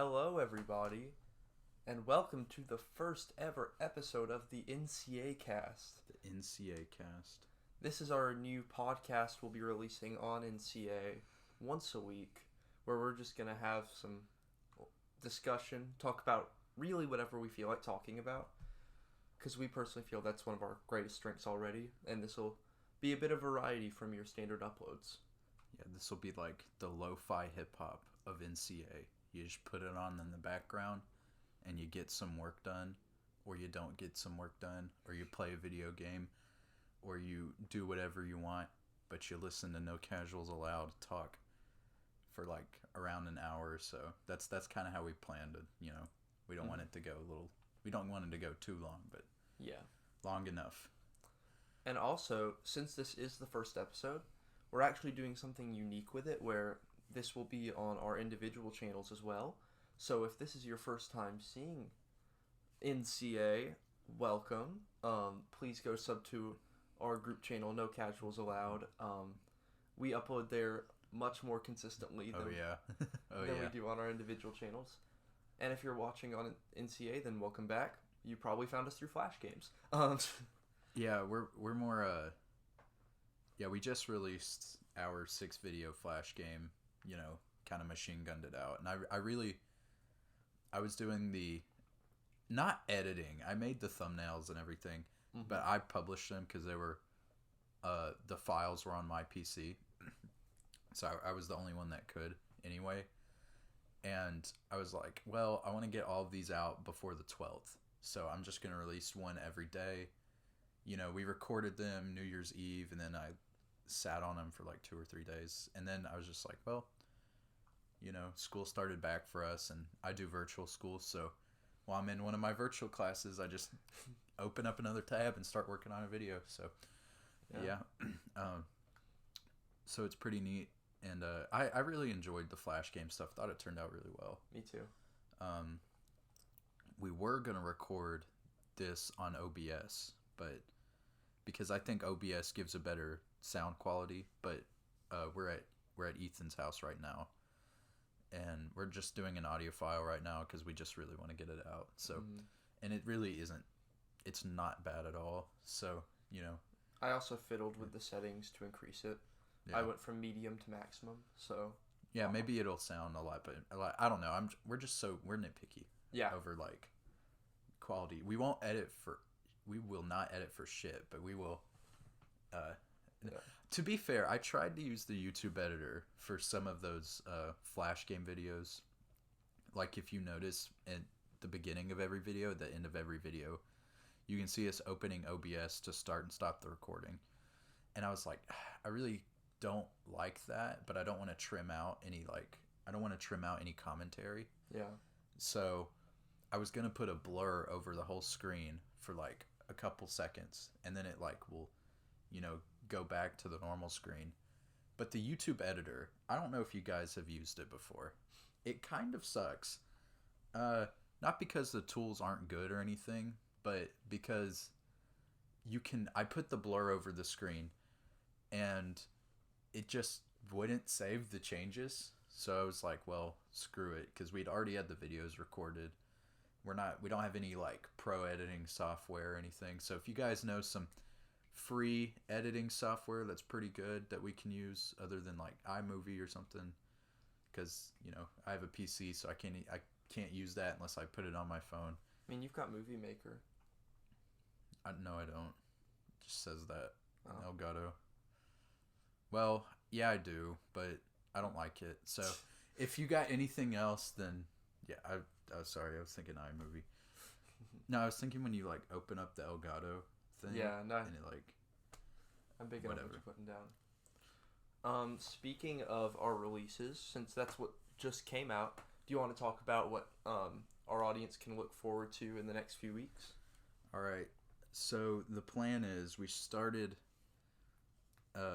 Hello, everybody, and welcome to the first ever episode of the NCA Cast. The NCA Cast. This is our new podcast we'll be releasing on NCA once a week, where we're just going to have some discussion, talk about really whatever we feel like talking about, because we personally feel that's one of our greatest strengths already, and this will be a bit of variety from your standard uploads. Yeah, this will be like the lo-fi hip-hop of NCA. You just put it on in the background and you get some work done, or you don't get some work done, or you play a video game, or you do whatever you want, but you listen to No Casuals Allowed talk for like around an hour or so. That's kind of how we planned it, you know. We don't want it to go we don't want it to go too long, but Yeah. long enough. And also, since this is the first episode, we're actually doing something unique with it where this will be on our individual channels as well. So if this is your first time seeing NCA, welcome. Please go sub to our group channel, No Casuals Allowed. We upload there much more consistently than, We do on our individual channels. And if you're watching on NCA, then welcome back. You probably found us through Flash games. Yeah, we're more we just released our 6-video Flash game, you know, kind of machine gunned it out. And I was doing not editing. I made the thumbnails and everything, but I published them because they were the files were on my PC. So I was the only one that could anyway. And I was like, well, I want to get all of these out before the 12th. So I'm just going to release one every day. You know, we recorded them New Year's Eve, and then I sat on them for like 2 or 3 days. And then I was just like, well, you know, school started back for us, and I do virtual school. So while I'm in one of my virtual classes, I just open up another tab and start working on a video. So, yeah. So it's pretty neat. And I really enjoyed the Flash game stuff. Thought it turned out really well. Me too. We were going to record this on OBS, but because I think OBS gives a better sound quality, but we're at Ethan's house right now, and we're just doing an audio file right now because we just really want to get it out. So, and it really isn't. It's not bad at all. So, you know. I also fiddled with the settings to increase it. Yeah. I went from medium to maximum, so. Yeah, maybe it'll sound a lot, but I don't know. We're nitpicky. Yeah. Over like quality. We will not edit for shit, but we will. To be fair, I tried to use the YouTube editor for some of those Flash game videos. Like if you notice at the beginning of every video, the end of every video, you can see us opening OBS to start and stop the recording. And I was like, I really don't like that, but I don't want to trim out any commentary. Yeah. So I was gonna put a blur over the whole screen for like a couple seconds, and then it like will, you know, go back to the normal screen. But the YouTube editor, I don't know if you guys have used it before. It kind of sucks. Not because the tools aren't good or anything, but because I put the blur over the screen and it just wouldn't save the changes. So I was like, well, screw it, because we'd already had the videos recorded. We don't have any like pro editing software or anything. So if you guys know some free editing software that's pretty good that we can use other than like iMovie or something, because, you know, I have a PC, so I can't use that unless I put it on my phone. I mean, you've got Movie Maker. No, I don't. It just says that. Oh. Elgato. Well, yeah, I do, but I don't like it. So if you got anything else, then yeah, sorry, I was thinking iMovie. No, I was thinking when you like open up the Elgato thing. Yeah, no. And it like. I'm big on what you're putting down. Speaking of our releases, since that's what just came out, do you want to talk about what our audience can look forward to in the next few weeks? All right. So the plan is we started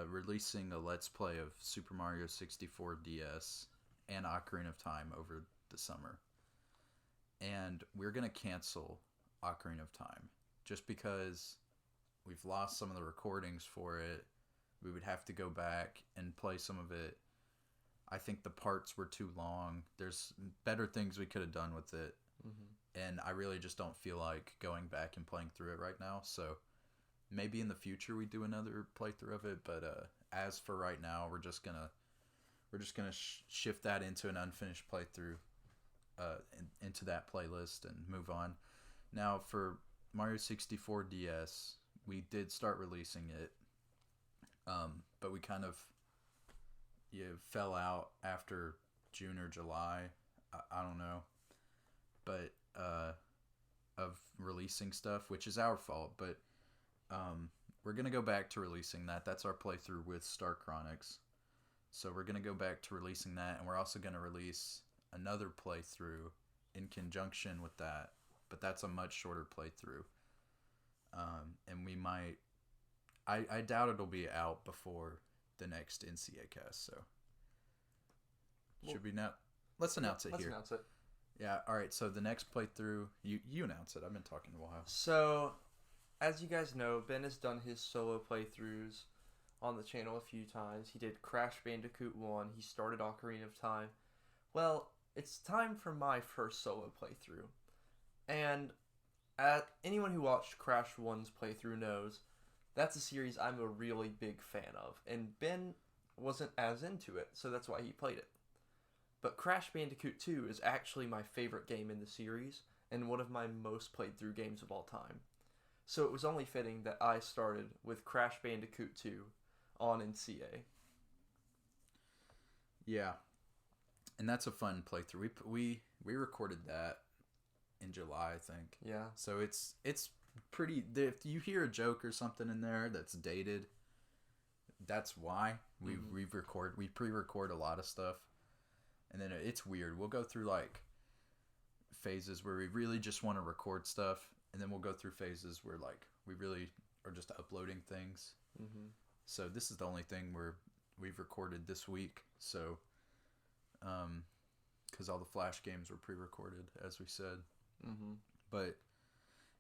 releasing a Let's Play of Super Mario 64 DS and Ocarina of Time over the summer. And we're going to cancel Ocarina of Time just because we've lost some of the recordings for it. We would have to go back and play some of it. I think the parts were too long. There's better things we could have done with it. And I really just don't feel like going back and playing through it right now. So maybe in the future we do another playthrough of it, but as for right now, we're just gonna shift that into an unfinished playthrough, into that playlist and move on. Now for Mario 64 DS, we did start releasing it, but we kind of fell out after June or July. I don't know, but of releasing stuff, which is our fault. But we're gonna go back to releasing that. That's our playthrough with Star Chronix. So we're gonna go back to releasing that, and we're also gonna release another playthrough in conjunction with that. But that's a much shorter playthrough. And we might. I doubt it'll be out before the next NCA cast. So should we now? Let's announce it here. Let's announce it. Yeah. All right. So the next playthrough, you announce it. I've been talking a while. So, as you guys know, Ben has done his solo playthroughs on the channel a few times. He did Crash Bandicoot 1. He started Ocarina of Time. Well, it's time for my first solo playthrough. And anyone who watched Crash 1's playthrough knows that's a series I'm a really big fan of. And Ben wasn't as into it, so that's why he played it. But Crash Bandicoot 2 is actually my favorite game in the series and one of my most played through games of all time. So it was only fitting that I started with Crash Bandicoot 2 on NCA. Yeah. And that's a fun playthrough. We recorded that in July, I think. Yeah. So it's pretty. If you hear a joke or something in there that's dated, that's why we pre-record a lot of stuff, and then it's weird. We'll go through like phases where we really just want to record stuff, and then we'll go through phases where like we really are just uploading things. So this is the only thing we've recorded this week. So, because all the Flash games were pre-recorded, as we said. But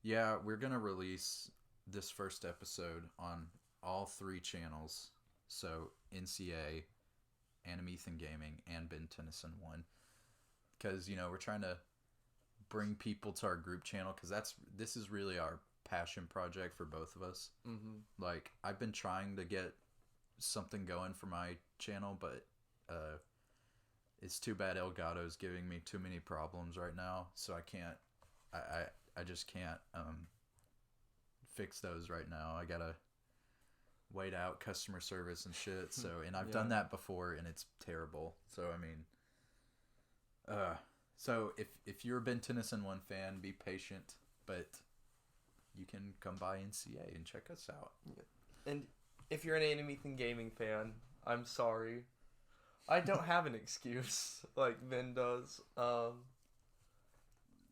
yeah, we're gonna release this first episode on all 3 channels. So NCA, AnimEthan Gaming, and Ben Tennyson 1. Because we're trying to bring people to our group channel, because this is really our passion project for both of us. Like, I've been trying to get something going for my channel, but it's too bad Elgato's giving me too many problems right now, so I just can't fix those right now. I gotta wait out customer service and shit. So, and I've done that before, and it's terrible. So I mean, so if you're a Ben Tennyson 1 fan, be patient, but you can come by NCA and check us out. And if you're an AnimEthan Gaming fan, I'm sorry. I don't have an excuse like Ben does.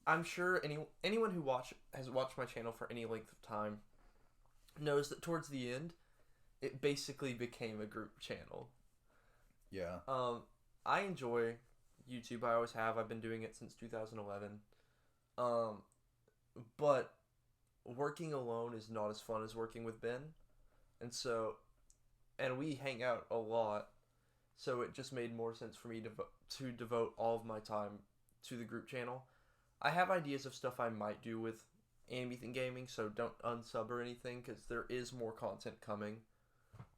I'm sure anyone who has watched my channel for any length of time knows that towards the end, it basically became a group channel. Yeah. I enjoy YouTube. I always have. I've been doing it since 2011. But working alone is not as fun as working with Ben. And we hang out a lot. So it just made more sense for me to devote all of my time to the group channel. I have ideas of stuff I might do with AnimEthan Gaming, so don't unsub or anything, because there is more content coming.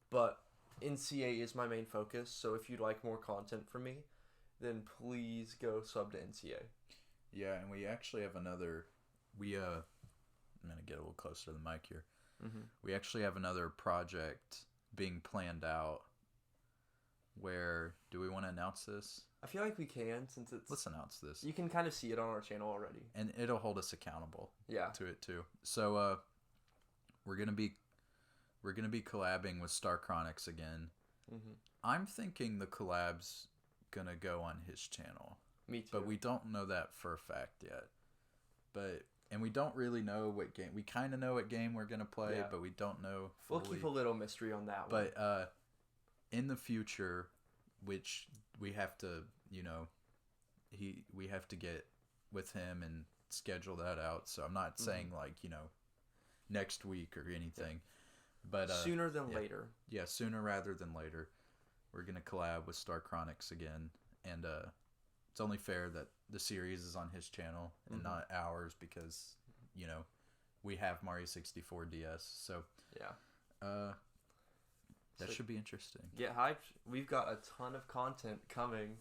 But NCA is my main focus, so if you'd like more content from me, then please go sub to NCA. Yeah, and we actually have another... I'm going to get a little closer to the mic here. We actually have another project being planned out where... Do we want to announce this? I feel like we can, since it's... Let's announce this. You can kind of see it on our channel already. And it'll hold us accountable to it, too. So, we're going to be collabing with Star Chronix again. I'm thinking the collab's going to go on his channel. Me too. But we don't know that for a fact yet. And we don't really know what game... We kind of know what game we're going to play, but we don't know fully. We'll keep a little mystery on that one. But in the future, which we have to, we have to get with him and schedule that out. So I'm not saying like, next week or anything. But sooner than later. Yeah, sooner rather than later. we're gonna collab with Star Chronics again, and it's only fair that the series is on his channel and not ours because we have Mario 64 DS. So yeah, that should be interesting. Get hyped. We've got a ton of content coming.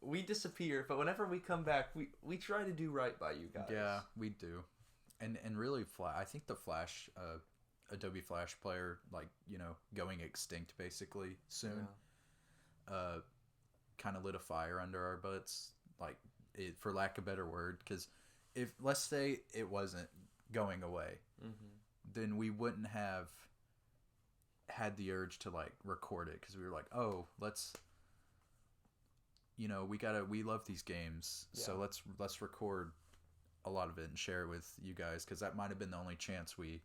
We disappear, but whenever we come back, we try to do right by you guys. Yeah, we do. And really, I think the Flash, Adobe Flash player, going extinct basically soon, kind of lit a fire under our butts, for lack of a better word. Because if, let's say, it wasn't going away, then we wouldn't have had the urge to record it, because we were like, oh, let's, we love these games, so let's record a lot of it and share it with you guys, because that might have been the only chance we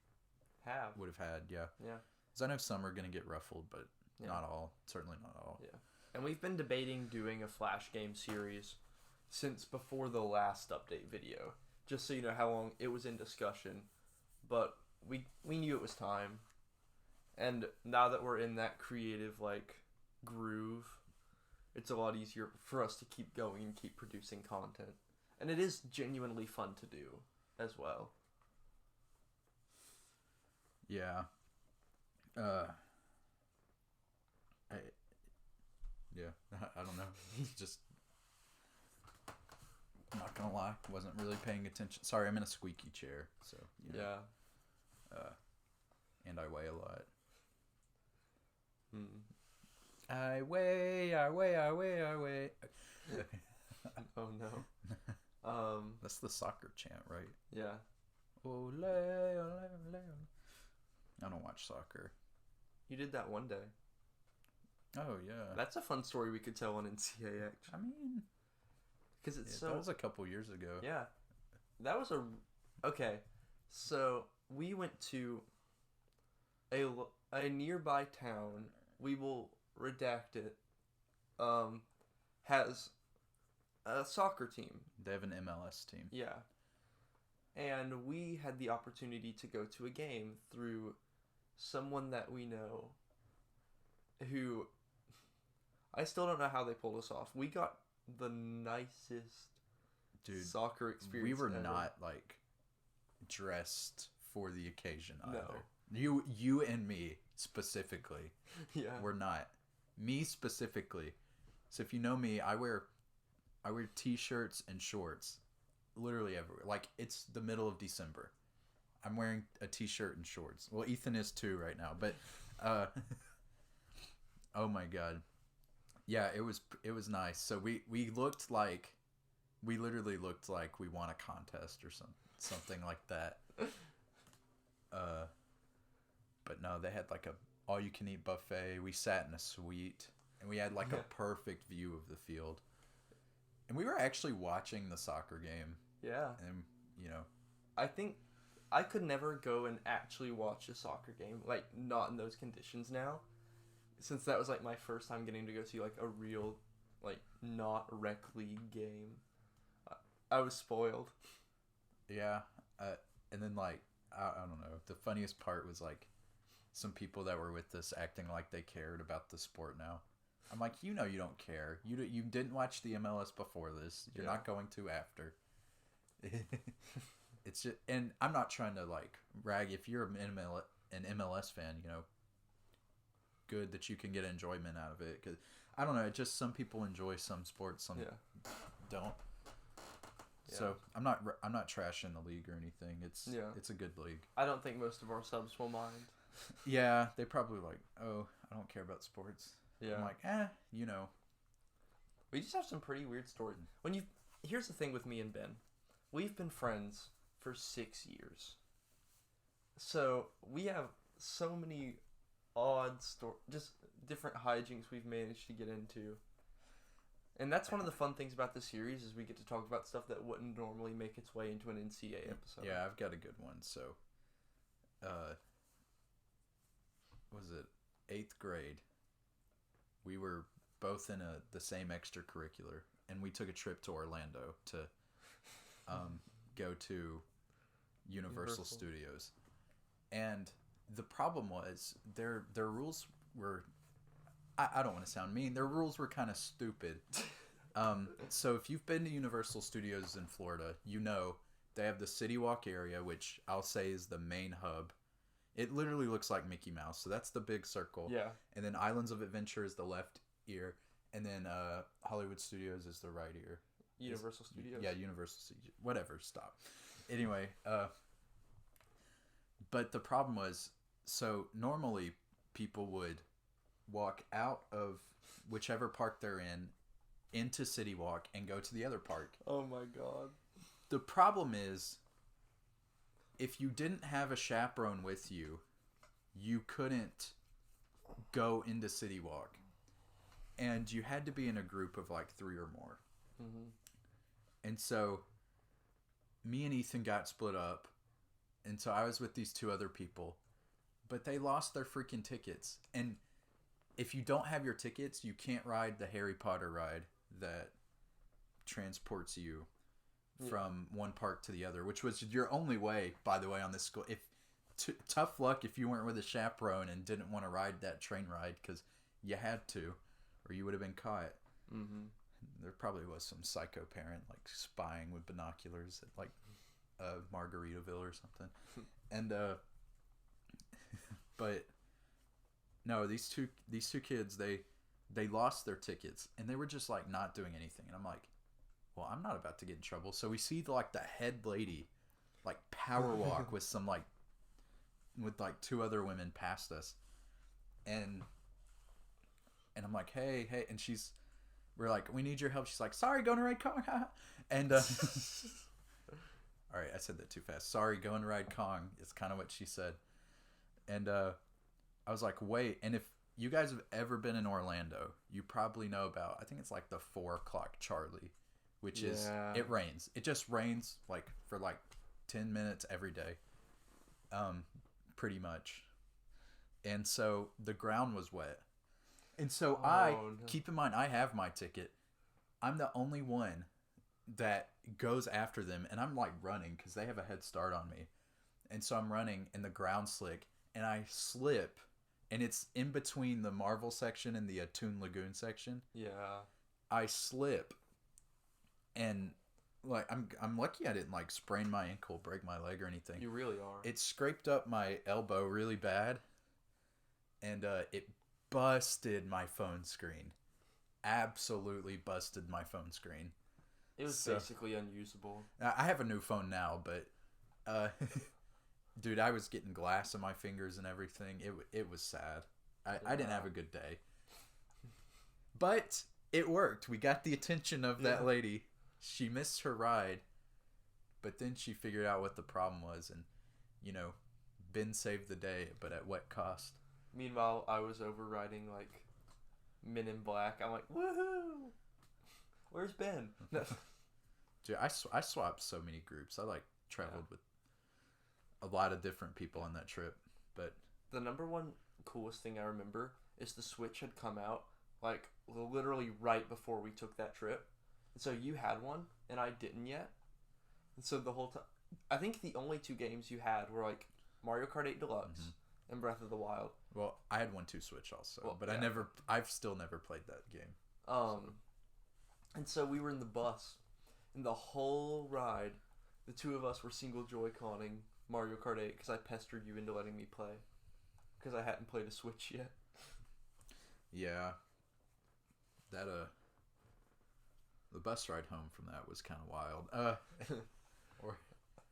would have had. Yeah because I know some are gonna get ruffled, but not all, certainly not all. And we've been debating doing a Flash game series since before the last update video, just so you know how long it was in discussion, but we knew it was time, and now that we're in that creative groove, it's a lot easier for us to keep going and keep producing content. And it is genuinely fun to do as well. Yeah. I don't know. It's just, I'm not gonna lie, wasn't really paying attention. Sorry, I'm in a squeaky chair, so and I weigh a lot. I weigh. Oh no. That's the soccer chant, right? Yeah. Ole, ole, ole. I don't watch soccer. You did that one day. Oh yeah. That's a fun story we could tell on NCAX. I mean, because it's that was a couple years ago. Yeah. That was okay. So we went to a nearby town. We will redact it. Has a soccer team. They have an MLS team. Yeah. And we had the opportunity to go to a game through someone that we know who, I still don't know how they pulled us off. We got the nicest soccer experience we were ever. not dressed for the occasion either. You and me specifically. Yeah. We're not. Me specifically. So if you know me, I wear t-shirts and shorts literally everywhere. It's the middle of December. I'm wearing a t-shirt and shorts. Well, Ethan is too right now, but oh my god. Yeah, it was nice. So we literally looked like we won a contest or something like that. But no, they had a all you can eat buffet. We sat in a suite and we had a perfect view of the field. And we were actually watching the soccer game. Yeah. And I think I could never go and actually watch a soccer game, not in those conditions now. Since that was my first time getting to go see a real not rec league game. I was spoiled. Yeah. And then I don't know. The funniest part was some people that were with us acting like they cared about the sport now. I'm like, you don't care. You didn't watch the MLS before this. You're not going to after. It's just, and I'm not trying to rag. If you're an MLS fan, good that you can get enjoyment out of it. Because I don't know, it's just some people enjoy some sports, some don't. Yeah. So I'm not trashing the league or anything. It's a good league. I don't think most of our subs will mind. Yeah, they probably oh, I don't care about sports. Yeah. I'm like, We just have some pretty weird stories. Here's the thing with me and Ben. We've been friends for 6 years. So we have so many odd just different hijinks we've managed to get into. And that's one of the fun things about this series is we get to talk about stuff that wouldn't normally make its way into an NCA episode. Yeah, I've got a good one. So, was it 8th grade? We were both in the same extracurricular, and we took a trip to Orlando to go to Universal Studios. And the problem was their rules were, I don't want to sound mean. Their rules were kind of stupid. So if you've been to Universal Studios in Florida, you know they have the City Walk area, which I'll say is the main hub. It literally looks like Mickey Mouse. So that's the big circle. Yeah. And then Islands of Adventure is the left ear. And then Hollywood Studios is the right ear. Universal Studios. Yeah, Universal Studios. Whatever, stop. Anyway, but the problem was, so normally people would walk out of whichever park they're in into City Walk and go to the other park. Oh my god. The problem is, if you didn't have a chaperone with you, you couldn't go into City Walk. And you had to be in a group of like 3 or more. Mm-hmm. And so me and Ethan got split up. And so I was with these 2 other people. But they lost their freaking tickets. And if you don't have your tickets, you can't ride the Harry Potter ride that transports you from one park to the other, which was your only way, by the way, on this school. If tough luck if you weren't with a chaperone and didn't want to ride that train ride because you had to, or you would have been caught. Mm-hmm. There probably was some psycho parent like spying with binoculars at like Margaritaville or something. And but no, these two kids, they lost their tickets and they were just like not doing anything. And I'm like, well, I'm not about to get in trouble. So we see like the head lady like power walk with like 2 other women past us. And I'm like, hey, and we're like, we need your help. She's like, sorry, going to ride Kong. And all right, I said that too fast. Sorry, going to ride Kong is kind of what she said. And I was like, wait. And if you guys have ever been in Orlando, you probably know about, I think it's like the 4 o'clock Charlie, which is, it rains. It just rains like for like 10 minutes every day, pretty much. And so the ground was wet. And so keep in mind, I have my ticket. I'm the only one that goes after them, and I'm like running because they have a head start on me. And so I'm running, and the ground's slick, and I slip, and it's in between the Marvel section and the Toon Lagoon section. Yeah. I slip, and like I'm lucky I didn't like sprain my ankle, break my leg or anything. You really are. It scraped up my elbow really bad, and it busted my phone screen. Absolutely busted my phone screen. It was basically unusable. I have a new phone now, but dude, I was getting glass in my fingers and everything. It was sad. I didn't have a good day. But it worked. We got the attention of that lady. She missed her ride, but then she figured out what the problem was, and Ben saved the day, but at what cost? Meanwhile, I was overriding like Men in Black. I'm like, woohoo! Where's Ben? Dude, I swapped so many groups. I like traveled with a lot of different people on that trip. But the number one coolest thing I remember is the Switch had come out like literally right before we took that trip. And so you had one and I didn't yet. And so the whole time, I think the only 2 games you had were like Mario Kart 8 Deluxe and Breath of the Wild. Well, I had 1-2 Switch also, but I've still never played that game. And so we were in the bus, and the whole ride, the 2 of us were single Joy-Conning Mario Kart 8 because I pestered you into letting me play because I hadn't played a Switch yet. Yeah, that the bus ride home from that was kind of wild.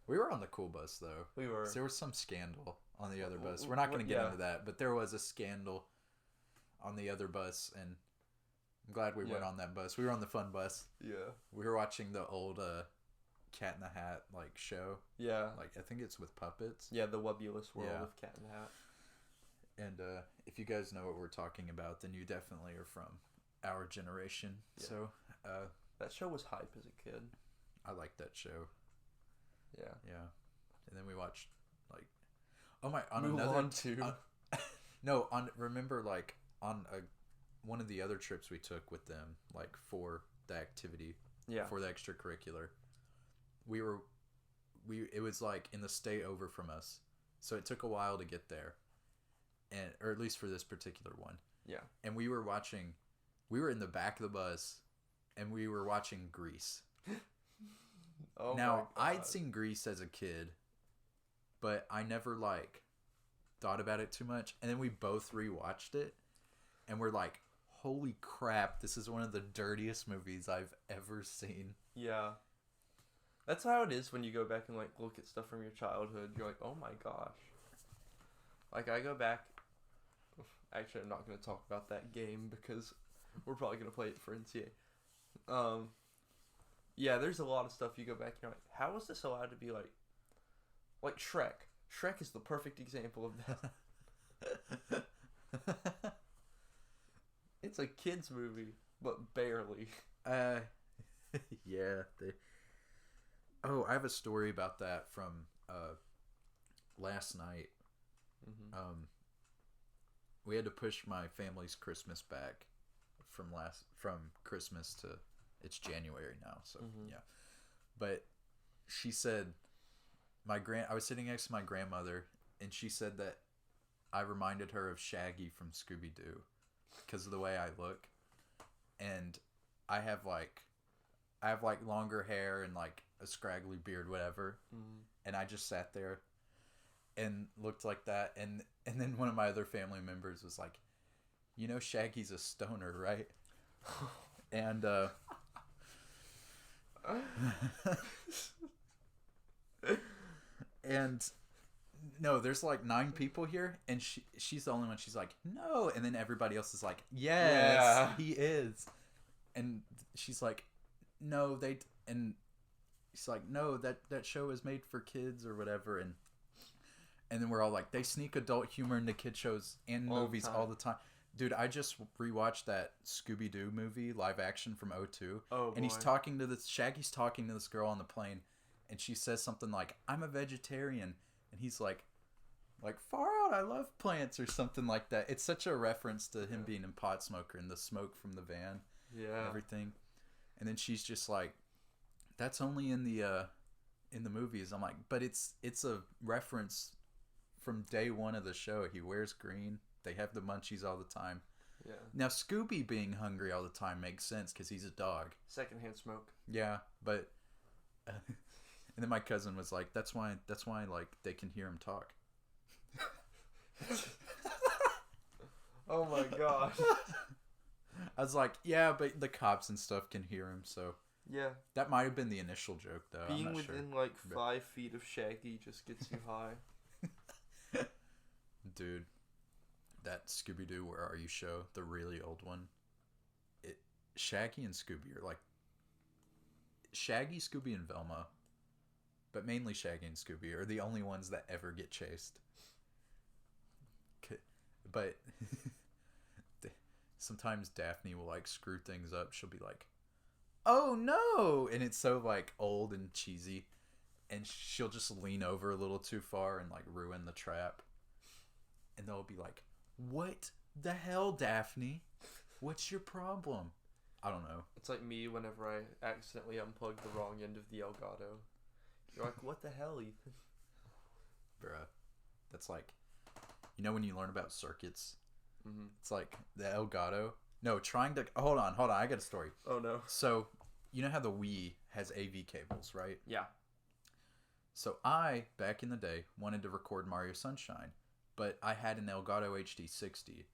We were on the cool bus though. We were. There was some scandal on the other bus. We're not going to get into that, but there was a scandal on the other bus, and I'm glad we went on that bus. We were on the fun bus. Yeah. We were watching the old Cat in the Hat like show. Yeah. Like I think it's with puppets. Yeah, the Webulous World of Cat in the Hat. And if you guys know what we're talking about, then you definitely are from our generation. Yeah. So that show was hype as a kid. I liked that show. Yeah. Yeah. And then we watched like on Move another on to remember like on one of the other trips we took with them, like for the activity, for the extracurricular, it was like in the state over from us, so it took a while to get there, or at least for this particular one, Yeah. And we were in the back of the bus, and we were watching Grease. Oh Now, my God. I'd seen Grease as a kid, but I never, like, thought about it too much. And then we both rewatched it, and we're like, holy crap, this is one of the dirtiest movies I've ever seen. Yeah. That's how it is when you go back and, like, look at stuff from your childhood. You're like, oh my gosh. Like, I go back... Actually, I'm not going to talk about that game because we're probably going to play it for NCA. Yeah, there's a lot of stuff you go back and you're like, how was this allowed to be like Shrek? Shrek is the perfect example of that. It's a kid's movie, but barely. Yeah. Oh, I have a story about that from last night. Mm-hmm. We had to push my family's Christmas back from Christmas to it's January now, so yeah. But she said I was sitting next to my grandmother, and she said that I reminded her of Shaggy from Scooby-Doo because of the way I look, and I have like longer hair and like a scraggly beard, whatever, and I just sat there and looked like that, and then one of my other family members was like, you know, Shaggy's a stoner, right? And and no, there's like 9 people here, and she's the only one. She's like, no, and then everybody else is like, yes, he is, and she's like, no, and she's like, no, that show is made for kids or whatever, and then we're all like, they sneak adult humor into kid shows and movies all the time. Dude, I just rewatched that Scooby-Doo movie, live action from 2002. Oh, and Shaggy's talking to this girl on the plane, and she says something like, I'm a vegetarian. And he's like far out, I love plants, or something like that. It's such a reference to him being a pot smoker and the smoke from the van. Yeah. And everything. And then she's just like, that's only in the movies. I'm like, but it's a reference from day one of the show. He wears green. They have the munchies all the time. Yeah. Now, Scooby being hungry all the time makes sense because he's a dog. Secondhand smoke. Yeah, but... and then my cousin was like, that's why like, they can hear him talk. Oh my gosh. I was like, yeah, but the cops and stuff can hear him, so... Yeah. That might have been the initial joke, though. Being I'm not within, sure. like, 5 feet of Shaggy just gets you high. Dude, that Scooby-Doo Where Are You show, the really old one, Shaggy and Scooby are like... Shaggy, Scooby, and Velma, but mainly Shaggy and Scooby, are the only ones that ever get chased. But sometimes Daphne will, like, screw things up. She'll be like, oh no! And it's so, like, old and cheesy. And she'll just lean over a little too far and, like, ruin the trap. And they'll be like, what the hell, Daphne? What's your problem? I don't know. It's like me whenever I accidentally unplug the wrong end of the Elgato. You're like, what the hell, Ethan? Bruh. That's like, you know when you learn about circuits? Mm-hmm. It's like the Elgato. No, trying to... Hold on. I got a story. Oh, no. So, you know how the Wii has AV cables, right? Yeah. So I, back in the day, wanted to record Mario Sunshine, but I had an Elgato HD 60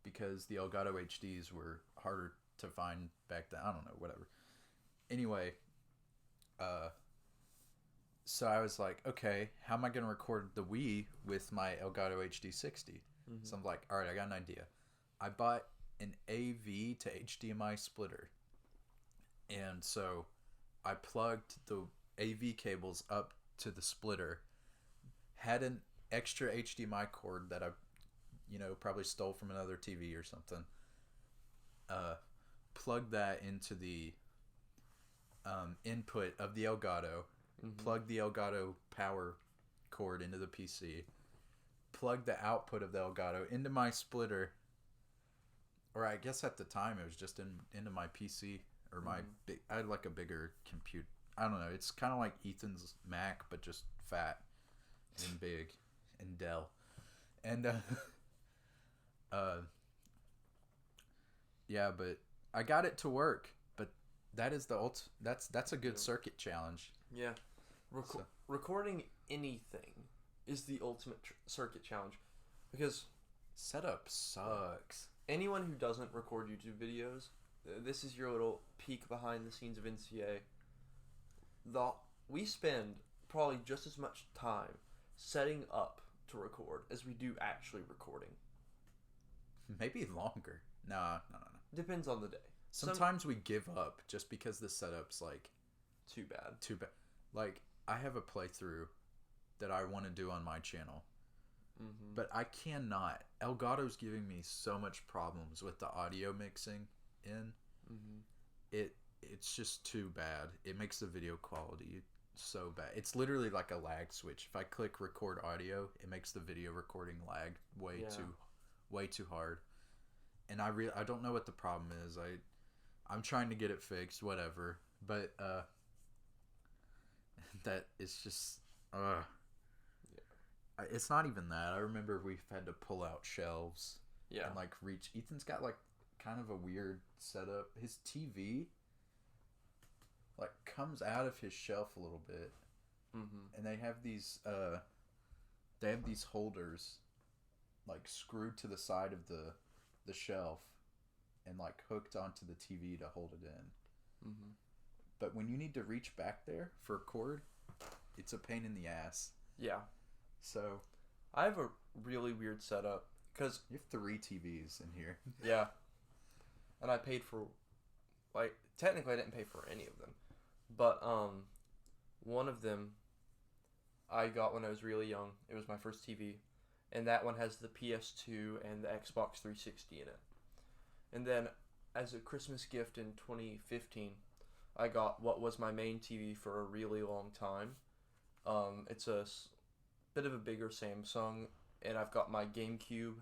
because the Elgato HDs were harder to find back then. I don't know, whatever. Anyway, so I was like, okay, how am I going to record the Wii with my Elgato HD 60? Mm-hmm. So I'm like, all right, I got an idea. I bought an AV to HDMI splitter. And so I plugged the AV cables up to the splitter, had an extra HDMI cord that I, probably stole from another TV or something. Plugged that into the input of the Elgato. Mm-hmm. Plugged the Elgato power cord into the PC. Plugged the output of the Elgato into my splitter. Or I guess at the time it was just into my PC. Or my I had like a bigger computer. I don't know. It's kind of like Ethan's Mac, but just fat and big and Dell. And Yeah, but I got it to work. But that is the that's a good circuit challenge. Yeah. Recording anything is the ultimate circuit challenge, because setup sucks. Anyone who doesn't record YouTube videos, this is your little peek behind the scenes of NCA. We spend probably just as much time setting up to record as we do actually recording. Maybe longer. No. Depends on the day. Sometimes we give up just because the setup's like too bad. Like, I have a playthrough that I want to do on my channel. Mm-hmm. But I cannot. Elgato's giving me so much problems with the audio mixing in. Mm-hmm. It's just too bad. It makes the video quality so bad. It's literally like a lag switch. If I click record audio, it makes the video recording lag way too hard. And I don't know what the problem is. I'm trying to get it fixed, whatever. But that is just it's not even that. I remember we've had to pull out shelves. Yeah. And like reach. Ethan's got like kind of a weird setup. His TV like comes out of his shelf a little bit. Mm-hmm. And they have these holders like screwed to the side of the shelf and like hooked onto the TV to hold it in. Mm-hmm. But when you need to reach back there for a cord, it's a pain in the ass. Yeah. So I have a really weird setup because you have 3 TVs in here. Yeah. And I paid for, like, technically I didn't pay for any of them, but one of them I got when I was really young. It was my first TV, and that one has the PS2 and the Xbox 360 in it. And then as a Christmas gift in 2015, I got what was my main TV for a really long time. It's a bit of a bigger Samsung, and I've got my GameCube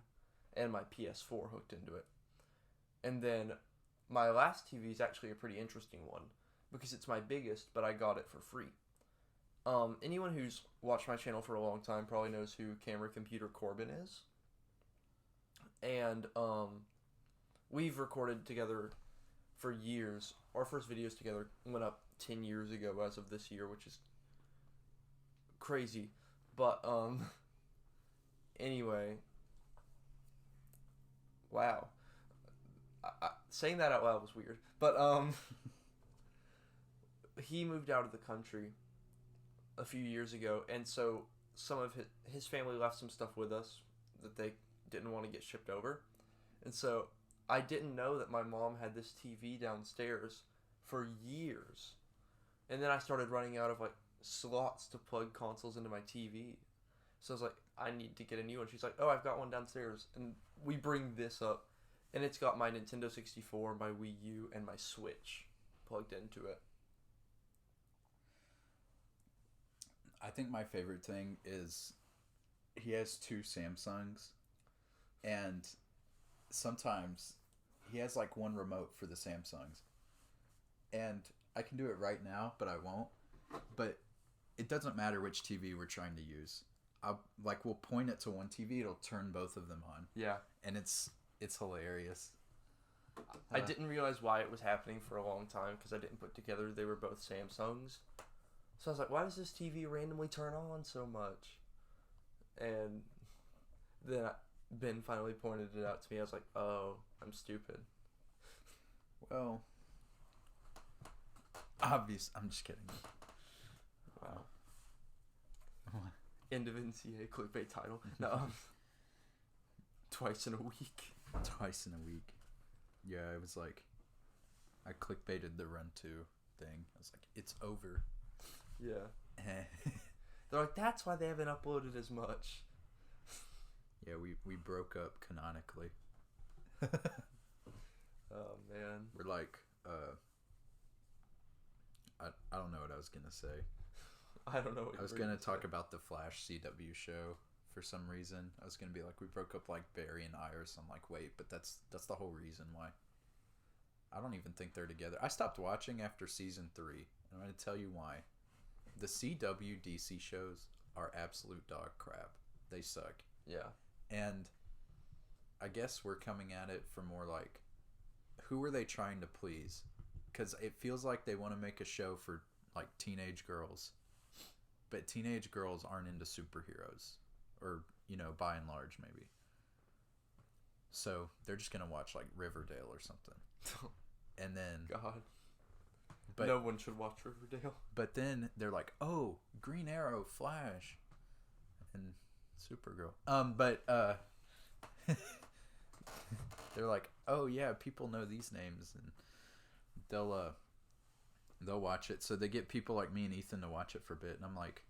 and my PS4 hooked into it. And then my last TV is actually a pretty interesting one because it's my biggest, but I got it for free. Anyone who's watched my channel for a long time probably knows who Camera Computer Corbin is. And we've recorded together for years. Our first videos together went up 10 years ago as of this year, which is crazy. But anyway, wow. Saying that out loud was weird. But he moved out of the country a few years ago, and so some of his family left some stuff with us that they didn't want to get shipped over. And so I didn't know that my mom had this TV downstairs for years. And then I started running out of like slots to plug consoles into my TV. So I was like, I need to get a new one. She's like, oh, I've got one downstairs. And we bring this up, and it's got my Nintendo 64, my Wii U, and my Switch plugged into it. I think my favorite thing is he has 2 Samsungs, and sometimes he has like one remote for the Samsungs, and I can do it right now, but I won't. But it doesn't matter which TV we're trying to use. We'll point it to one TV, it'll turn both of them on. Yeah. And it's hilarious. I didn't realize why it was happening for a long time because I didn't put together they were both Samsungs. So I was like, why does this TV randomly turn on so much? And then Ben finally pointed it out to me. I was like, oh, I'm stupid. Well, obvious. I'm just kidding. Wow. End of NCA clickbait title. No. Twice in a week. Twice in a week. Yeah, it was like, I clickbaited the Run 2 thing. I was like, it's over. Yeah. They're like, that's why they haven't uploaded as much. Yeah, we broke up canonically. Oh, man. We're like, I don't know what I was going to say. I don't know what I was going to talk about the Flash CW show for some reason. I was going to be like, we broke up like Barry and Iris. I'm like, wait, but that's the whole reason why. I don't even think they're together. I stopped watching after season 3. And I'm going to tell you why. The CW DC shows are absolute dog crap. They suck. Yeah. And I guess we're coming at it from more like who are they trying to please? Because it feels like they want to make a show for like teenage girls, but teenage girls aren't into superheroes, or by and large maybe. So they're just gonna watch like Riverdale or something, and then God, but no one should watch Riverdale. But then they're like, oh, Green Arrow, Flash, and Supergirl. They're like, oh yeah, people know these names, and they'll watch it. So they get people like me and Ethan to watch it for a bit, and I'm like,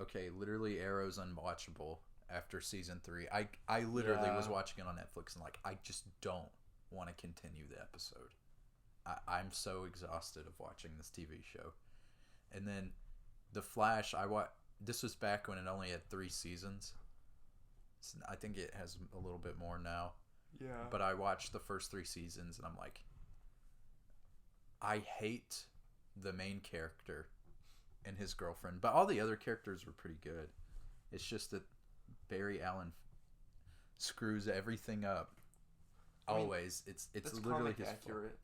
okay, literally Arrow's unwatchable after season 3. I literally was watching it on Netflix, and like, I just don't want to continue the episode. I'm so exhausted of watching this TV show. And then The Flash, this was back when it only had 3 seasons. So I think it has a little bit more now. Yeah. But I watched the first 3 seasons, and I'm like, I hate the main character and his girlfriend. But all the other characters were pretty good. It's just that Barry Allen screws everything up. Always. It's literally his accurate.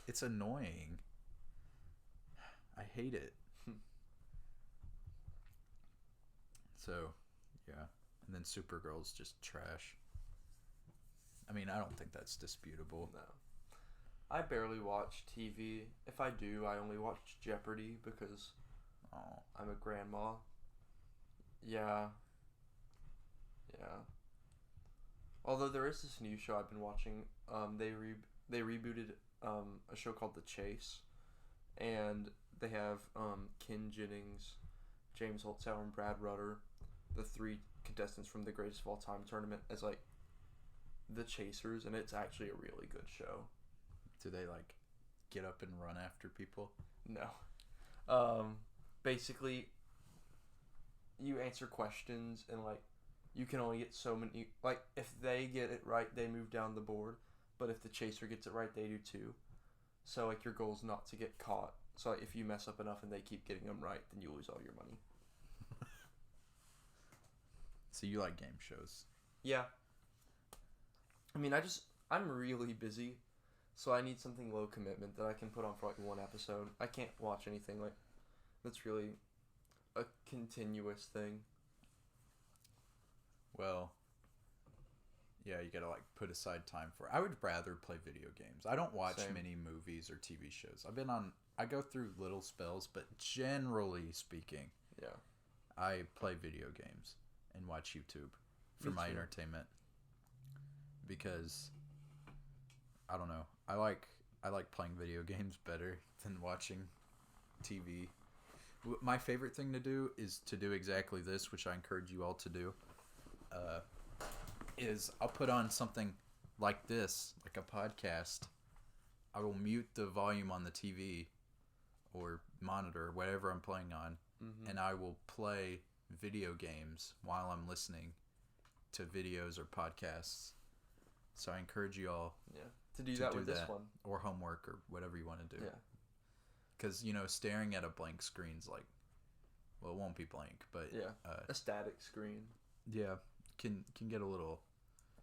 It's annoying. I hate it. So, yeah. And then Supergirl's just trash. I mean, I don't think that's disputable. No. I barely watch TV. If I do, I only watch Jeopardy because I'm a grandma. Yeah. Yeah. Although there is this new show I've been watching. They rebooted a show called The Chase, and they have Ken Jennings, James Holtzhauer, and Brad Rutter, the 3 contestants from the Greatest of All Time tournament, as like the chasers, and it's actually a really good show. Do they like get up and run after people? No. Basically, you answer questions, and like you can only get so many. Like if they get it right, they move down the board. But if the chaser gets it right, they do too. So, like, your goal is not to get caught. So, like, if you mess up enough and they keep getting them right, then you lose all your money. So, you like game shows? Yeah. I mean, I'm really busy. So, I need something low commitment that I can put on for, like, 1 episode. I can't watch anything, like, that's really a continuous thing. Well... yeah, you gotta like put aside time for it. I would rather play video games. I don't watch many movies or TV shows. I go through little spells, but generally speaking, yeah, I play video games and watch YouTube for my entertainment. Because I don't know. I like playing video games better than watching TV. My favorite thing to do is to do exactly this, which I encourage you all to do. Is I'll put on something like this, like a podcast. I will mute the volume on the TV or monitor, whatever I'm playing on, and I will play video games while I'm listening to videos or podcasts. So I encourage you all to do that with this one. Or homework or whatever you want to do. Yeah. Because, staring at a blank screen's like, well, it won't be blank, but... yeah, a static screen. Yeah. Can get a little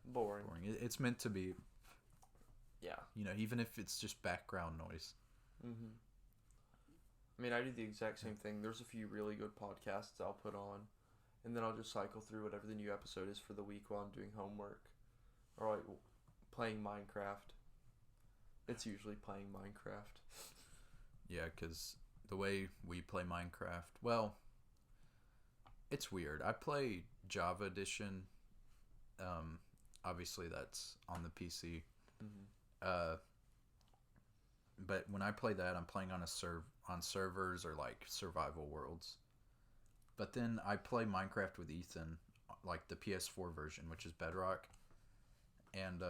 boring. It's meant to be, yeah. Even if it's just background noise. Mm-hmm. I mean, I do the exact same thing. There's a few really good podcasts I'll put on, and then I'll just cycle through whatever the new episode is for the week while I'm doing homework, or like playing Minecraft. It's usually playing Minecraft. Yeah, because the way we play Minecraft, well, it's weird. I play Java Edition. Obviously, that's on the PC. Mm-hmm. But when I play that, I'm playing on on servers or like survival worlds. But then I play Minecraft with Ethan, like the PS4 version, which is Bedrock, and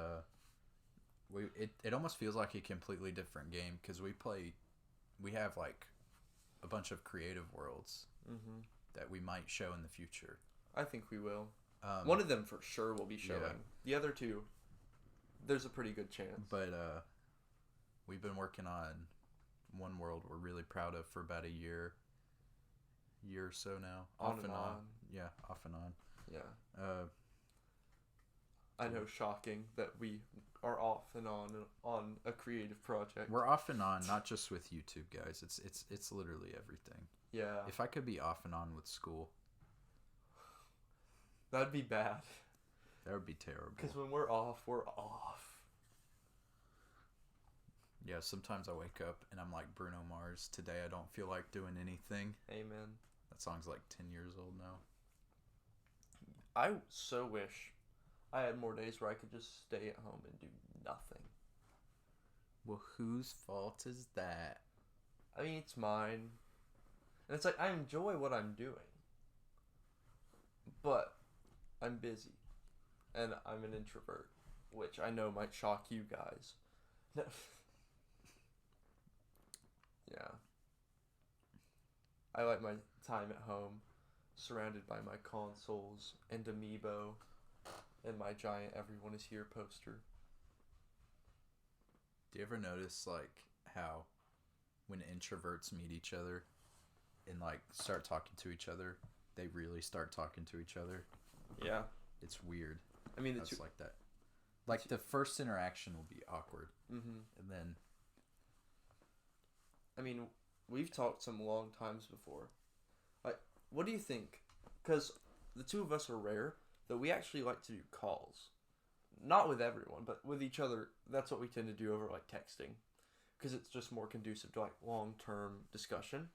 it almost feels like a completely different game because we have like a bunch of creative worlds that we might show in the future. I think we will. One of them for sure will be showing. Yeah. The other two, there's a pretty good chance. But we've been working on one world we're really proud of for about a year or so now. Off and on. Yeah, off and on. Yeah. I know, shocking that we are off and on a creative project. We're off and on, not just with YouTube, guys. It's literally everything. Yeah. If I could be off and on with school, That'd be bad. that would be terrible. Because when we're off, we're off. Yeah, sometimes I wake up and I'm like Bruno Mars. Today I don't feel like doing anything. Amen. That song's like 10 years old now. I so wish I had more days where I could just stay at home and do nothing. Well, whose fault is that? I mean, it's mine. And it's like, I enjoy what I'm doing. But I'm busy. And I'm an introvert. Which I know might shock you guys. No. Yeah. I like my time at home, surrounded by my consoles and Amiibo and my giant "Everyone is Here" poster. Do you ever notice like how when introverts meet each other and like start talking to each other, they really start talking to each other? Yeah. It's weird. I mean, it's like that. Like the first interaction will be awkward, and then. I mean, we've talked some long times before. Like, what do you think? Because the two of us are rare that we actually like to do calls. Not with everyone, but with each other. That's what we tend to do over like texting, because it's just more conducive to like long-term discussion.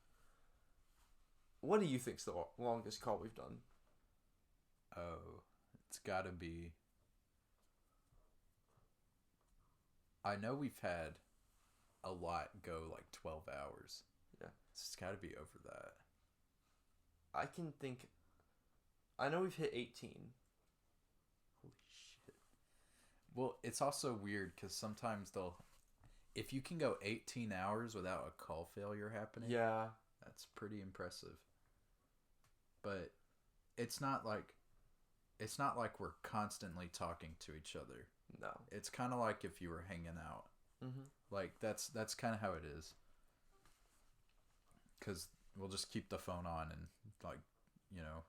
What do you think's the longest call we've done? Oh, it's got to be. I know we've had a lot go like 12 hours. Yeah. It's got to be over that. I can think. I know we've hit 18. Holy shit. Well, it's also weird because sometimes they'll. If you can go 18 hours without a call failure happening. Yeah. That's pretty impressive. But it's not like. It's not like we're constantly talking to each other. No. It's kind of like if you were hanging out. Mm-hmm. Like that's kind of how it is. Because we'll just keep the phone on and like, you know,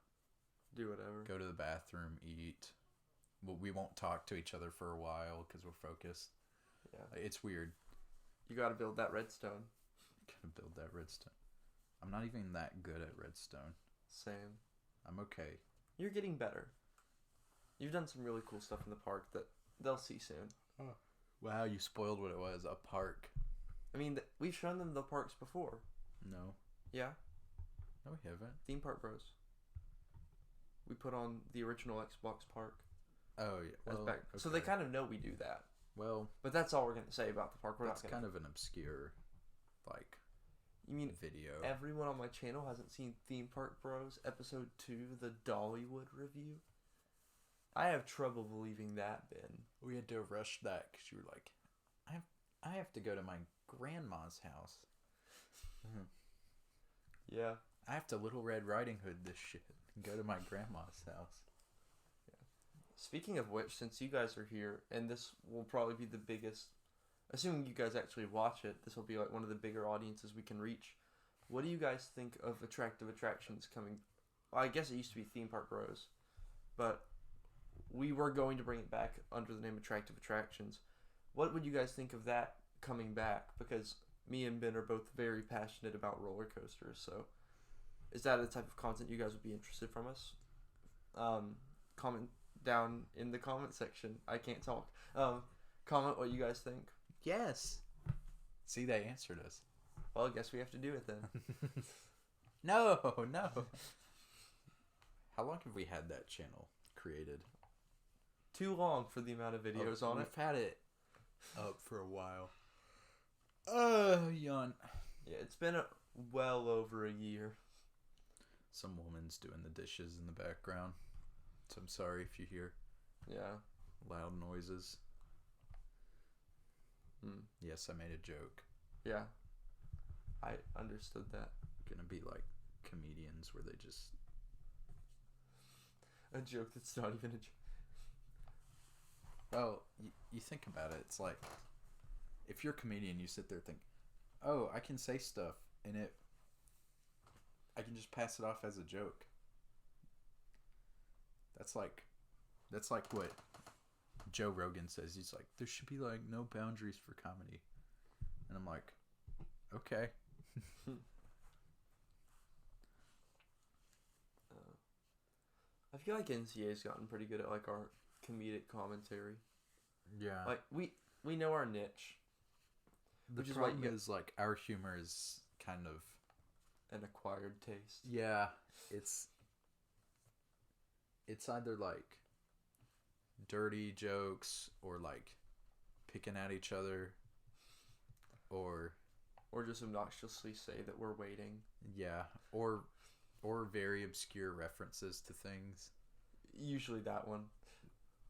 do whatever. Go to the bathroom, eat. We won't talk to each other for a while because we're focused. Yeah, like, it's weird. You got to build that redstone. Gotta build that redstone. I'm not even that good at redstone. Same. I'm okay. You're getting better. You've done some really cool stuff in the park that they'll see soon. Oh. Wow, you spoiled what it was. A park. I mean, we've shown them the parks before. No. Yeah? No, we haven't. Theme Park Bros. We put on the original Xbox park. Oh, yeah. Well, back. Okay. So they kind of know we do that. Well. But that's all we're going to say about the park. That's kind of an obscure, like, you mean video. Everyone on my channel hasn't seen Theme Park Bros. Episode 2, the Dollywood review? I have trouble believing that, Ben. We had to rush that because you were like, I have to go to my grandma's house. Yeah. I have to Little Red Riding Hood this shit and go to my grandma's house. Yeah. Speaking of which, since you guys are here, and this will probably be the biggest, assuming you guys actually watch it, this will be like one of the bigger audiences we can reach. What do you guys think of attractive attractions coming? Well, I guess it used to be Theme Park Bros, but we were going to bring it back under the name Attractive Attractions. What would you guys think of that coming back? Because me and Ben are both very passionate about roller coasters, so is that the type of content you guys would be interested from us? Comment down in the comment section. I can't talk. Comment what you guys think. Yes. See, they answered us. Well, I guess we have to do it then. No. How long have we had that channel created? Too long for the amount of videos on it. We've had it up for a while. Yawn. Yeah, it's been well over a year. Some woman's doing the dishes in the background, so I'm sorry if you hear loud noises. Yes, I made a joke. Yeah, I understood that. Gonna be like comedians where they just a joke that's not even a joke. Well, you think about it. It's like if you're a comedian, you sit there and think, "Oh, I can say stuff, and I can just pass it off as a joke." That's like what Joe Rogan says, he's like, there should be like no boundaries for comedy, and I'm like, okay. I feel like NCA's gotten pretty good at like our comedic commentary. Yeah. Like we know our niche. The Which is problem why is like our humor is kind of an acquired taste. yeah. It's either like dirty jokes or like picking at each other, or just obnoxiously say that we're waiting. yeah, or very obscure references to things. Usually that one.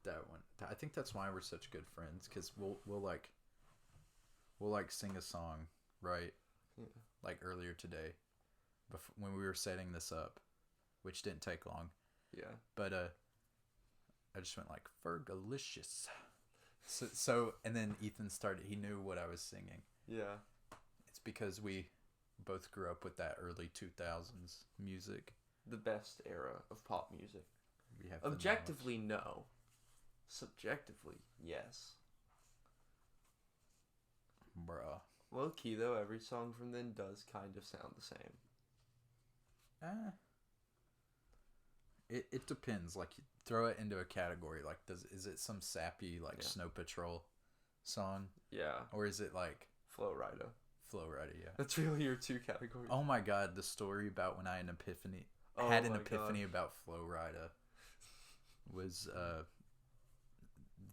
That one. I think that's why we're such good friends, because we'll like sing a song, right? Yeah. Like earlier today, when we were setting this up, which didn't take long. Yeah. But I just went like Fergalicious. So and then Ethan started. He knew what I was singing. Yeah. It's because we both grew up with that early 2000s music. The best era of pop music. We have objectively no. Subjectively yes. Bruh. Low key though, every song from then does kind of sound the same. It depends. Like, you throw it into a category. Like, is it some sappy like Snow Patrol song? Yeah. Or is it like Flow Rida? Flow Rida, yeah. That's really your two categories. Oh my god, the story about when I had an epiphany about Flow Rida was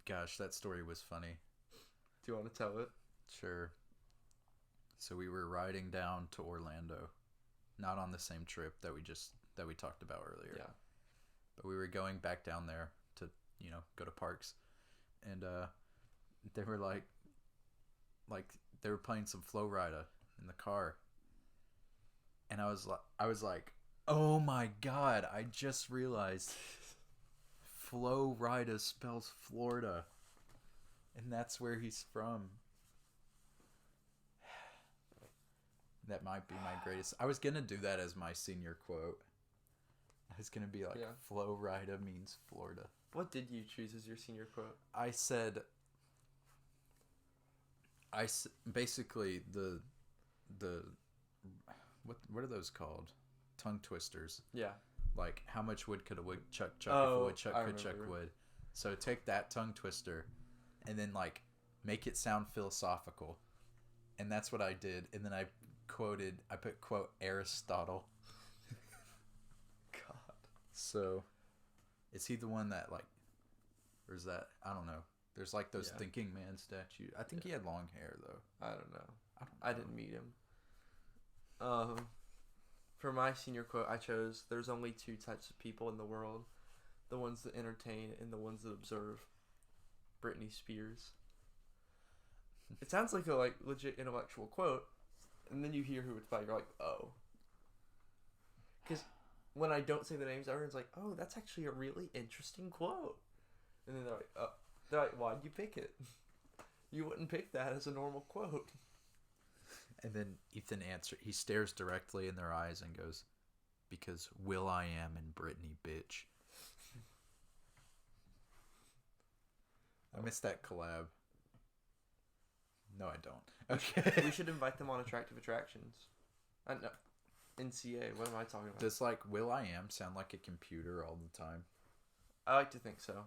gosh, that story was funny. Do you want to tell it? Sure. So we were riding down to Orlando, not on the same trip that we talked about earlier. Yeah. But we were going back down there to, go to parks. And they were like they were playing some Flow Rida in the car. And I was like, "Oh my god, I just realized Flow Rida spells Florida. And that's where he's from." That might be my greatest. I was going to do that as my senior quote. I was going to be like, Flow Rida means Florida. What did you choose as your senior quote? I said, basically the what are those called? Tongue twisters. Yeah. Like, how much wood could a woodchuck chuck if a woodchuck could chuck wood? So take that tongue twister and then like make it sound philosophical. And that's what I did. And then I put quote Aristotle. God. So is he the one that like, or is that, I don't know. There's like those thinking man statue. I think he had long hair though. I don't know. I didn't meet him. For my senior quote, I chose, "There's only two types of people in the world. The ones that entertain and the ones that observe." Britney Spears. It sounds like a legit intellectual quote, and then you hear who it's by, you're like, oh. Because when I don't say the names, everyone's like, oh, that's actually a really interesting quote. And then they're like, oh. They're like, why'd you pick it? You wouldn't pick that as a normal quote. And then Ethan he stares directly in their eyes and goes, "Because Will.i.am and Britney, bitch." I missed that collab. No, I don't. Okay. We should invite them on Attractive Attractions. No, NCA. What am I talking about? Does like Will.i.am sound like a computer all the time? I like to think so.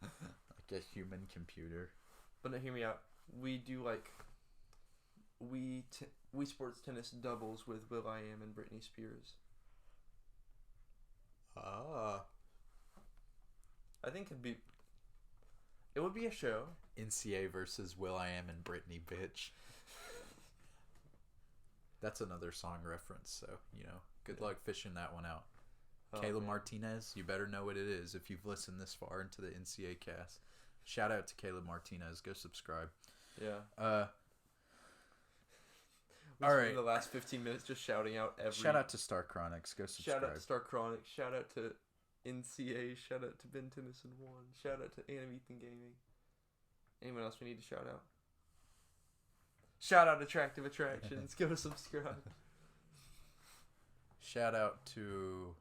Like a human computer. But no, hear me out. We do like we sports tennis doubles with Will.i.am and Britney Spears. Ah. I think it would be a show. NCA versus Will.i.am and Britney, bitch. That's another song reference, so, good luck fishing that one out. Kayla Martinez, you better know what it is if you've listened this far into the NCA cast. Shout out to Kayla Martinez. Go subscribe. Yeah. All right. The last 15 minutes just shouting out every... Shout out to Star Chronics. Go subscribe. Shout out to Star Chronics. Shout out to NCA. Shout out to Ben Tennyson 1. Shout out to AnimEthan Gaming. Anyone else we need to shout out? Shout out Attractive Attractions. Go subscribe. Shout out to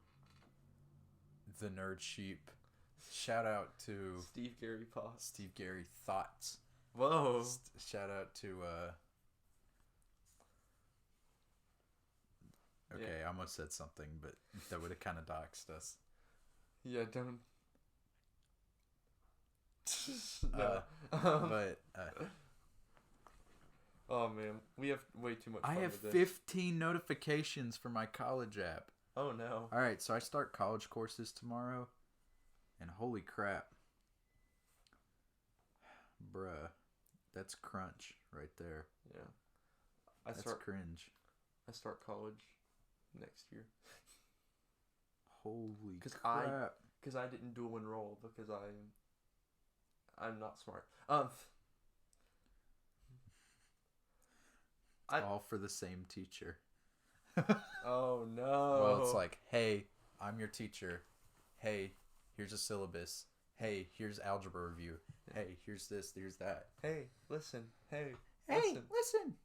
the Nerd Sheep. Shout out to Steve Gary Pot. Steve Gary Thoughts. Whoa. Shout out to okay, I almost said something, but that would have kind of doxed us. Yeah, don't. But oh man, we have way too much fun I have with this. 15 notifications for my college app. Oh no. All right, so I start college courses tomorrow, and holy crap, bruh, that's crunch right there. Yeah. That's cringe. I start college next year. Holy crap. Because I didn't dual enroll because I'm not smart. All for the same teacher. Oh no. Well, it's like, hey, I'm your teacher. Hey, here's a syllabus. Hey, here's algebra review. Hey, here's this, here's that. Hey, listen. Hey, listen.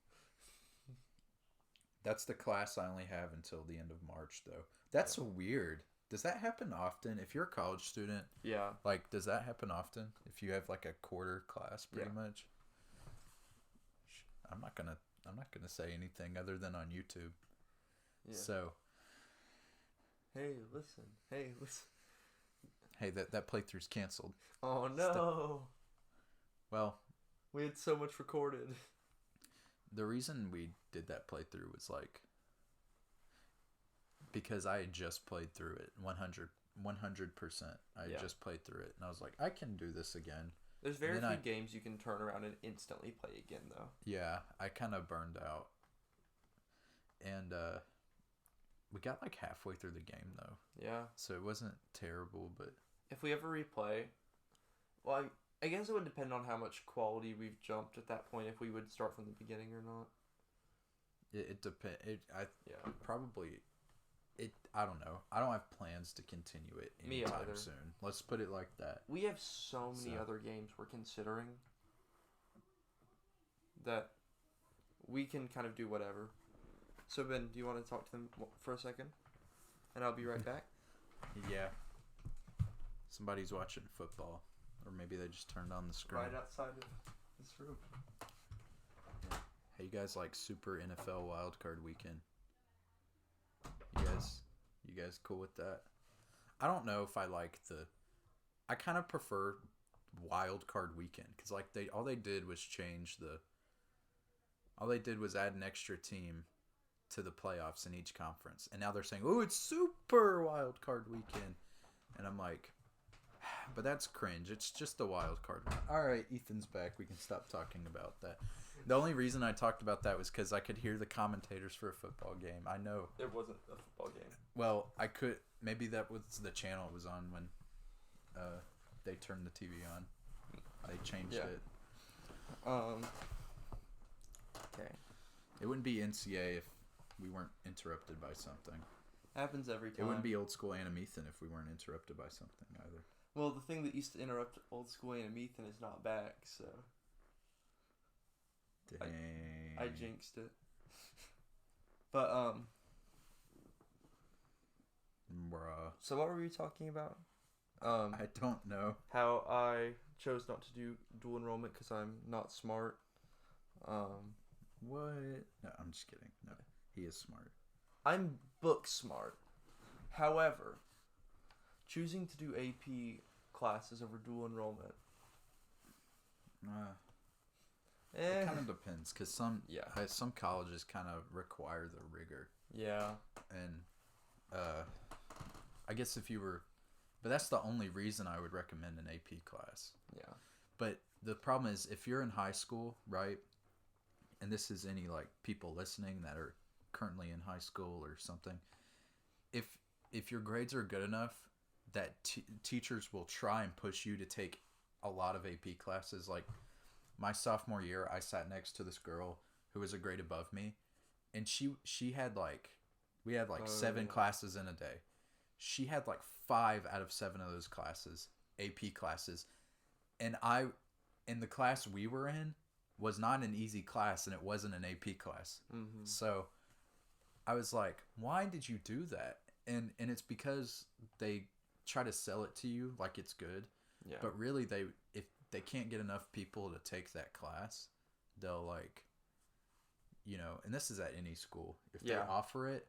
That's the class I only have until the end of March, though. That's weird. Does that happen often? If you're a college student, yeah. Like, does that happen often? If you have like a quarter class, pretty much. I'm not gonna say anything other than on YouTube. Yeah. So. Hey, listen. Hey, listen. Hey, that playthrough's canceled. Oh no. Well, we had so much recorded. The reason we did that playthrough was like because I had just played through it 100%. I had just played through it, and I was like, I can do this again. There's very few games you can turn around and instantly play again, though. Yeah, I kind of burned out. And we got like halfway through the game, though. Yeah. So it wasn't terrible, but... If we ever replay... Well, I guess it would depend on how much quality we've jumped at that point, if we would start from the beginning or not. It depends. Probably... I don't know. I don't have plans to continue it anytime soon. Let's put it like that. We have so many other games we're considering that we can kind of do whatever. So Ben, do you want to talk to them for a second? And I'll be right back. Yeah. Somebody's watching football. Or maybe they just turned on the screen. Right outside of this room. Hey, you guys like Super NFL Wildcard Weekend? You guys cool with that? I don't know if I like I kind of prefer Wild Card Weekend because like all they did was add an extra team to the playoffs in each conference, and now they're saying, oh, it's Super Wild Card Weekend, and I'm like, but that's cringe. It's just a wild card. All right, Ethan's back. We can stop talking about that. The only reason I talked about that was because I could hear the commentators for a football game. I know. There wasn't a football game. Well, I could. Maybe that was the channel it was on when they turned the TV on. They changed it. Okay. It wouldn't be NCA if we weren't interrupted by something. Happens every time. It wouldn't be old school AnimEthan if we weren't interrupted by something either. Well, the thing that used to interrupt old school AnimEthan is not back, so... Dang. I jinxed it. But, Bruh. So what were we talking about? I don't know. How I chose not to do dual enrollment because I'm not smart. What? No, I'm just kidding. No, he is smart. I'm book smart. However, choosing to do AP classes over dual enrollment. It kind of depends, because some colleges kind of require the rigor. Yeah. And I guess but that's the only reason I would recommend an AP class. Yeah. But the problem is, if you're in high school, right, and this is any like people listening that are currently in high school or something, if your grades are good enough, that teachers will try and push you to take a lot of AP classes. Like my sophomore year, I sat next to this girl who was a grade above me, and she had we had 7 classes in a day. She had 5 out of 7 of those classes, AP classes, and in the class we were in was not an easy class, and it wasn't an AP class. Mm-hmm. So I was like, why did you do that? And it's because they try to sell it to you like it's good. Yeah. But really, if they can't get enough people to take that class, they'll like, and this is at any school. If they offer it,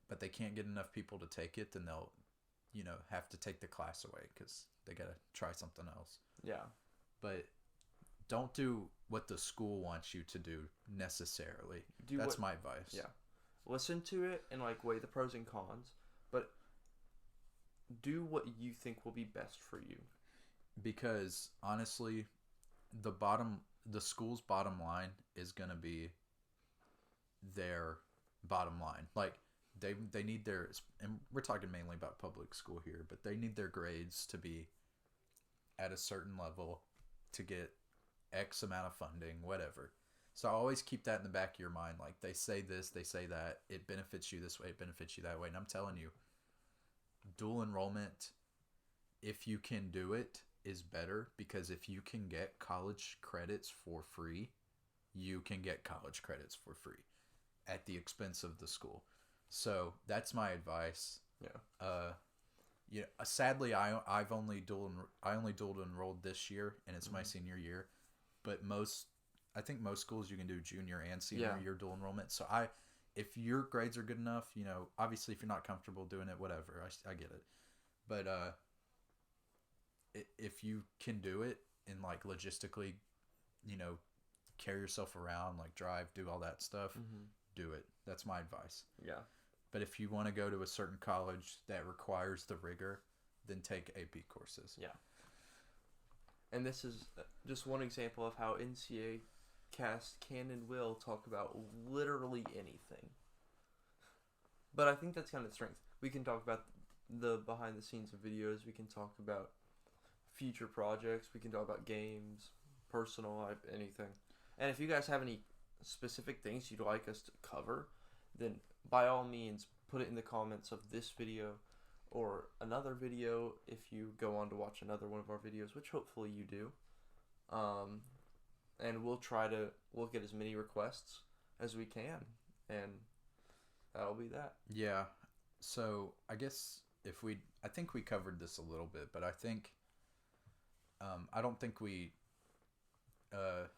but they can't get enough people to take it, then they'll, have to take the class away because they got to try something else. Yeah. But don't do what the school wants you to do necessarily. That's my advice. Yeah. Listen to it and like weigh the pros and cons, but do what you think will be best for you. Because honestly, the school's bottom line is going to be their bottom line. Like they need their, and we're talking mainly about public school here, but they need their grades to be at a certain level to get X amount of funding, whatever. So always keep that in the back of your mind. Like they say this, they say that, it benefits you this way, it benefits you that way. And I'm telling you, dual enrollment, if you can do it, is better, because if you can get college credits for free, you can get college credits for free at the expense of the school. So that's my advice. Yeah. Sadly, I only dual enrolled this year, and it's my senior year. But I think most schools you can do junior and senior year dual enrollment. So if your grades are good enough, obviously if you're not comfortable doing it, whatever, I get it. But if you can do it and like logistically, carry yourself around, like drive, do all that stuff, do it. That's my advice. Yeah. But if you want to go to a certain college that requires the rigor, then take AP courses. Yeah. And this is just one example of how NCA cast can and will talk about literally anything. But I think that's kind of the strength. We can talk about the behind the scenes of videos. We can talk about future projects. We can talk about games, personal life, anything. And if you guys have any specific things you'd like us to cover, then by all means put it in the comments of this video or another video if you go on to watch another one of our videos, which hopefully you do. And we'll get as many requests as we can, and that'll be that. Yeah. So I guess I think we covered this a little bit, but I think I don't think we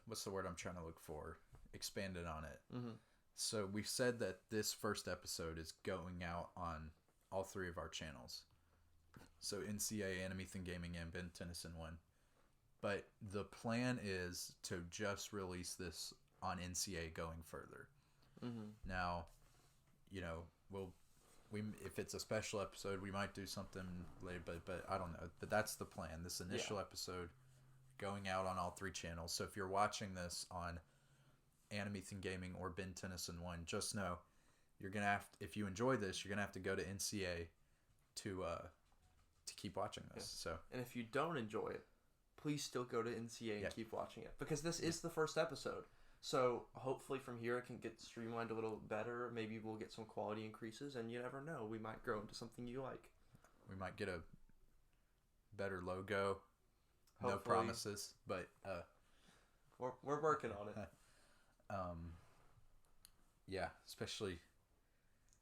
what's the word I'm trying to look for? Expanded on it. Mm-hmm. So we said that this first episode is going out on all three of our channels. So NCA, AnimEthan Gaming, and Ben Tennyson 1. But the plan is to just release this on NCA going further. Mm-hmm. Now, if it's a special episode, we might do something later, but I don't know. But that's the plan. This initial episode going out on all three channels. So if you're watching this on AnimEthan Gaming or Ben Tennyson 1, just know you're gonna have to, if you enjoy this, you're gonna have to go to NCA to keep watching this. Yeah. So, and if you don't enjoy it, please still go to NCA and keep watching it, because this is the first episode. So hopefully from here it can get streamlined a little better. Maybe we'll get some quality increases, and you never know, we might grow into something you like. We might get a better logo. Hopefully. No promises, but we're working on it. Yeah, especially.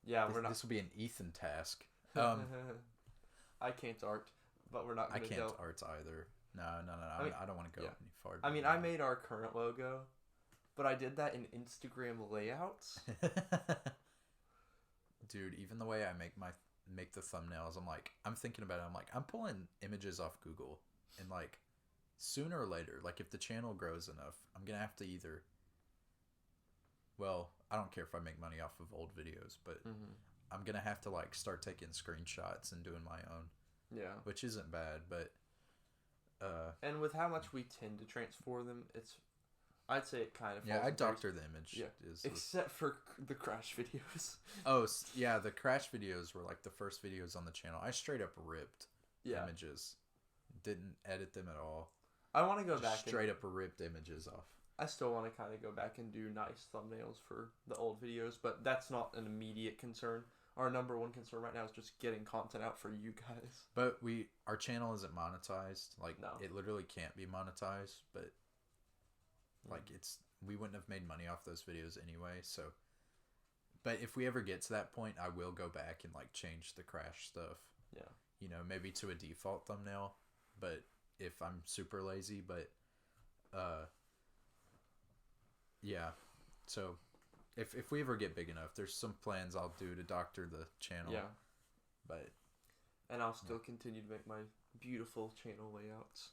Yeah, This will be an Ethan task. I can't art, but we're not. I can't art either. No. I don't want to go any farther. I mean, I made our current logo, but I did that in Instagram layouts. Dude, even the way I make the thumbnails, I'm thinking about it. I'm pulling images off Google, and sooner or later, if the channel grows enough, I'm gonna have to either. Well, I don't care if I make money off of old videos, but I'm gonna have to start taking screenshots and doing my own. Yeah. Which isn't bad, but. And with how much we tend to transform them, I'd say it kind of. Yeah, I doctor the image. Yeah. Except for the crash videos. Oh yeah, the crash videos were the first videos on the channel. I straight up ripped images, didn't edit them at all. I want to go back. Straight up ripped images off. I still want to kind of go back and do nice thumbnails for the old videos, but that's not an immediate concern. Our number one concern right now is just getting content out for you guys. But our channel isn't monetized. No. It literally can't be monetized, but we wouldn't have made money off those videos anyway, so. But if we ever get to that point, I will go back and change the crash stuff. Yeah. maybe to a default thumbnail, but if I'm super lazy, but yeah. So if we ever get big enough, there's some plans I'll do to doctor the channel. Yeah. But and I'll still continue to make my beautiful channel layouts.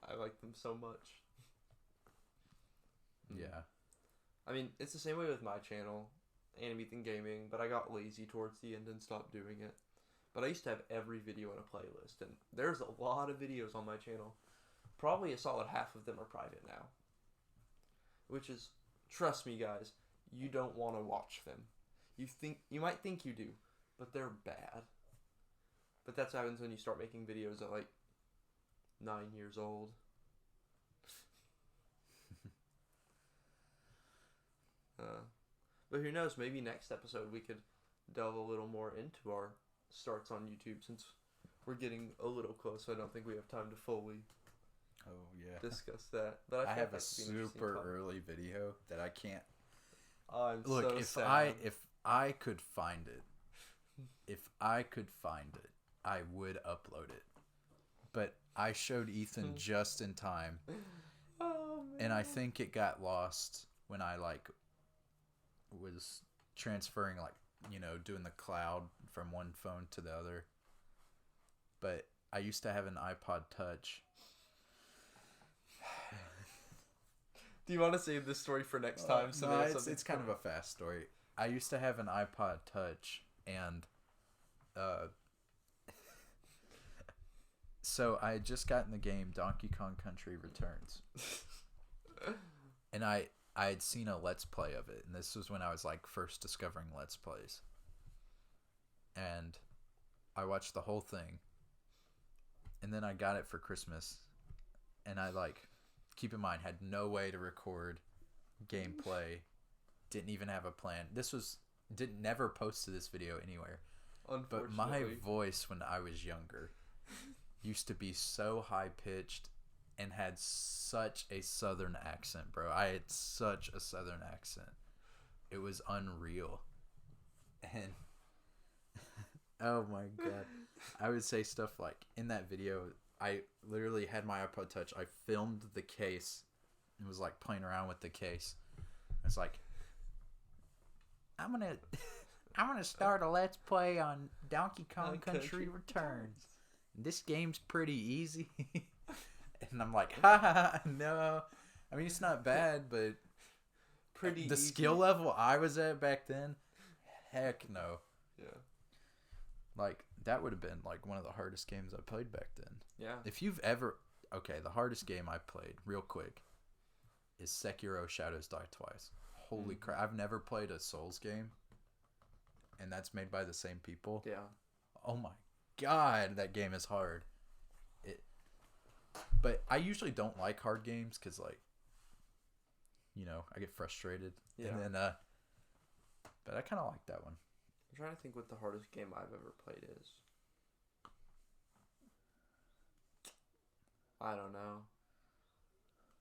I like them so much. Yeah. I mean, it's the same way with my channel, AnimEthan Gaming, but I got lazy towards the end and stopped doing it. But I used to have every video in a playlist, and there's a lot of videos on my channel. Probably a solid half of them are private now. Which is, trust me guys, you don't want to watch them. You might think you do, but they're bad. But that's what happens when you start making videos at like 9 years old. But who knows, maybe next episode we could delve a little more into our starts on YouTube, since we're getting a little close. I don't think we have time to fully discuss that. But I have a super early video that I can't. I'm Look, so if sad. I could find it, I would upload it. But I showed Ethan just in time, and I think it got lost when I was transferring, doing the cloud from one phone to the other. But I used to have an iPod Touch. Do you want to save this story for next time? No, it's kind of a fast story. I used to have an iPod Touch, and so I had just gotten the game Donkey Kong Country Returns, and I had seen a Let's Play of it, and this was when I was first discovering Let's Plays, and I watched the whole thing, and then I got it for Christmas, and I keep in mind, had no way to record gameplay, didn't even have a plan. Never posted this video anywhere. But my voice when I was younger used to be so high pitched and had such a southern accent, bro. I had such a southern accent. It was unreal. And oh my god. I would say stuff in that video, I literally had my iPod Touch. I filmed the case and was playing around with the case. It's I'm gonna start a Let's Play on Donkey Kong Country Returns. This game's pretty easy. And I'm ha, no. I mean, it's not bad, but pretty the easy. skill level I was at back then, heck no. Yeah. That would have been one of the hardest games I played back then. Yeah. If you've ever... Okay, the hardest game I played, real quick, is Sekiro Shadows Die Twice. Holy crap. I've never played a Souls game, and that's made by the same people. Yeah. Oh my god, that game is hard. But I usually don't like hard games because, I get frustrated. Yeah. And then, but I kind of like that one. I'm trying to think what the hardest game I've ever played is. I don't know.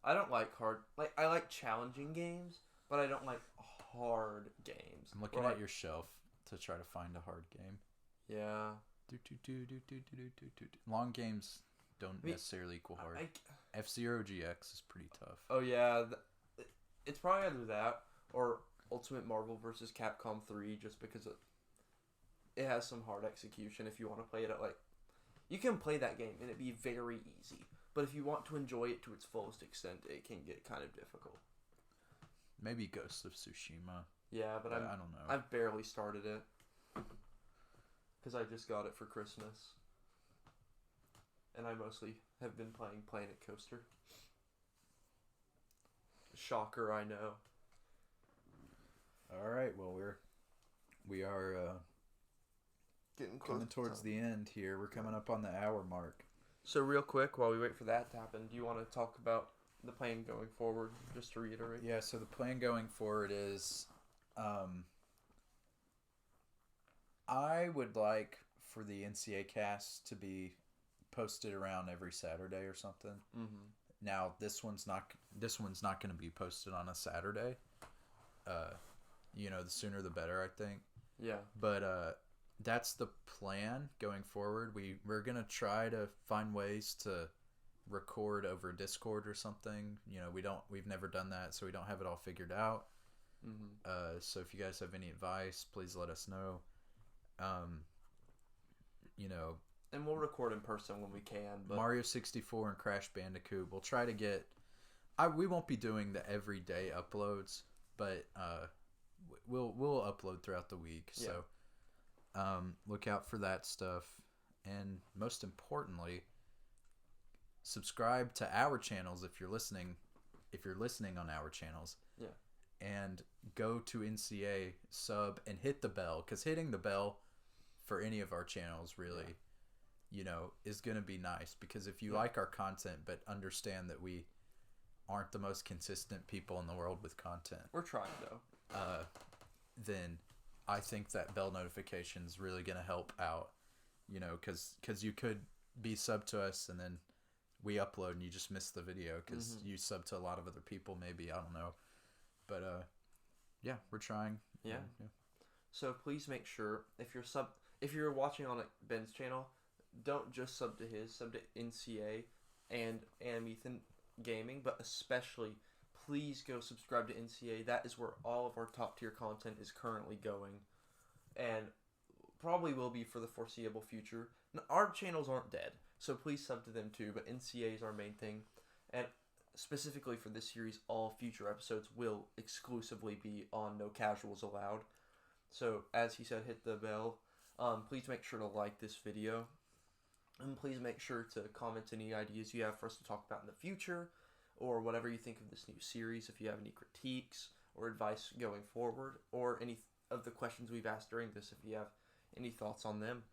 I don't like hard... I like challenging games, but I don't like hard games. I'm looking at your shelf to try to find a hard game. Yeah. Long games don't necessarily equal hard. F-Zero GX is pretty tough. Oh, yeah. It's probably either that or Ultimate Marvel vs. Capcom 3, just because it has some hard execution if you want to play it at, You can play that game and it'd be very easy. But if you want to enjoy it to its fullest extent, it can get kind of difficult. Maybe Ghost of Tsushima. Yeah, but I don't know. I've barely started it. Because I just got it for Christmas. And I mostly have been playing Planet Coaster. Shocker, I know. Alright, well, we are getting close coming towards the end here. We're coming up on the hour mark. So real quick, while we wait for that to happen, do you want to talk about the plan going forward, just to reiterate? Yeah, so the plan going forward is I would like for the NCA cast to be posted around every Saturday or something. Mm-hmm. Now this one's not going to be posted on a Saturday. The sooner the better, I think. Yeah. But that's the plan going forward. We're gonna try to find ways to record over Discord or something. We've never done that, so we don't have it all figured out. So if you guys have any advice, please let us know. Um, you know, And we'll record in person when we can. But Mario 64 and Crash Bandicoot. We'll try to get. We won't be doing the everyday uploads, but we'll upload throughout the week. Yeah. So look out for that stuff, and most importantly, subscribe to our channels if you're listening. If you're listening on our channels, yeah, and go to NCA, sub, and hit the bell, because hitting the bell for any of our channels really, is going to be nice, because if you like our content but understand that we aren't the most consistent people in the world with content, we're trying though. Then I think that bell notification is really going to help out, because you could be sub to us and then we upload and you just miss the video because you sub to a lot of other people, maybe, I don't know. But yeah, we're trying. Yeah. So please make sure if you're watching on Ben's channel, don't just sub to his, sub to NCA and AnimEthan Gaming, but especially please go subscribe to NCA. That is where all of our top tier content is currently going, and probably will be for the foreseeable future. Our channels aren't dead, so please sub to them too, but NCA is our main thing. And specifically for this series, all future episodes will exclusively be on No Casuals Allowed. So, as he said, hit the bell. Please make sure to like this video. And please make sure to comment any ideas you have for us to talk about in the future, or whatever you think of this new series. If you have any critiques or advice going forward, or any of the questions we've asked during this, if you have any thoughts on them.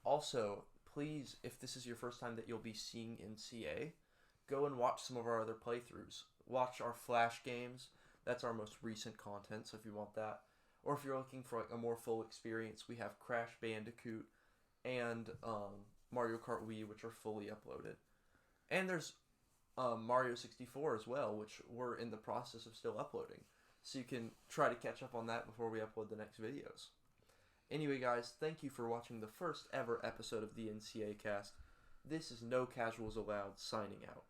Also, please, if this is your first time that you'll be seeing NCA, go and watch some of our other playthroughs. Watch our Flash games. That's our most recent content, so if you want that. Or if you're looking for a more full experience, we have Crash Bandicoot and Mario Kart Wii, which are fully uploaded. And there's Mario 64 as well, which we're in the process of still uploading. So you can try to catch up on that before we upload the next videos. Anyway, guys, thank you for watching the first ever episode of the NCA cast. This is No Casuals Allowed, signing out.